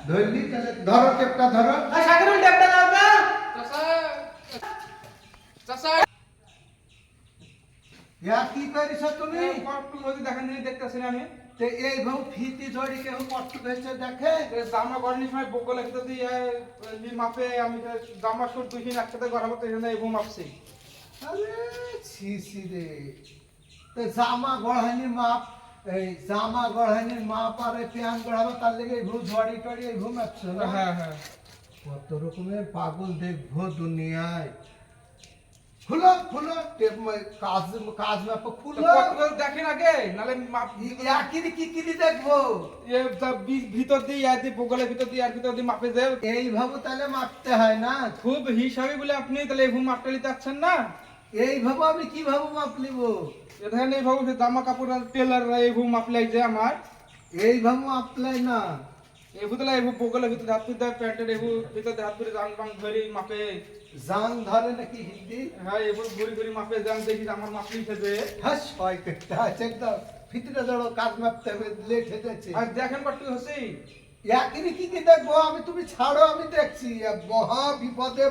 ধরলি তাহলে ধরো টেপটা ধরো। সাকিরুল টেপটা দাও না। চাচা ইয়া কি করিস তুমি? কট্টু যদি দেখেন নি দেখতেছেন আমি তে এই ভাউ ফিতি জড়ি কেউ কষ্ট হয়েছে দেখে। জামা গড়নি সময় বগলে ভিতর দিয়ে মাপে আমি জামা সুট দুইদিন একসাথে গড়া করতে এখানে এই মাপছি। আরে ছি ছি রে, তে জামা গড়ানির মাপ, এই জামা গড়ানির মাপ আর এই প্যান গড়াবো তার লেগে এই ভূ ঝড়ি টড়ি এই ভূ মাপছো না? হ্যাঁ হ্যাঁ কত রকমের পাগল দেখবো দুনিয়ায়। খুলো খুলো টেপ কাজ কাজ মাপ খুলো। কট্টু দেখেন আগে নালে মাপ একই কি কি দেখবো? এ ভিতর দিয়ে ইয়ার দিয়ে বগলের ভিতর দিয়ে আর ভিতর দিয়ে মাপে দেয় এই ভাবো তাহলে মাপতে হয় না? খুব হিসাবে বলে আপনি তাহলে এই মাপটা নিতে চাচ্ছেন না। এই ভাবো আমি কি ভাবো মাপ নিবো? এখানে এই ভাবু জামা কাপড় টেলার এই মাপ লাগছে আমার এই ভাবো আপলাই না। এই বুতলা এই বগলের ভিতর হাত দিয়ে প্যান্টের এই ভিতর হাত ধরে জাং বাং ধরে মাপে। জাং ধরে নাকি হিন্দি? হ্যাঁ এবার ঘুরি ঘুরি মাপে যান দেখি আমার মাপ লিখেছে। হাস হয় কেটে আছে একদম ফিতরে জড়ো কাজ মাপতে হবে, লেট হয়ে যাচ্ছে। আর দেখেন কট্টু হচ্ছে একই কি কি দেখবো আমি? তুমি ছাড়ো আমি দেখছি, মহা বিপদে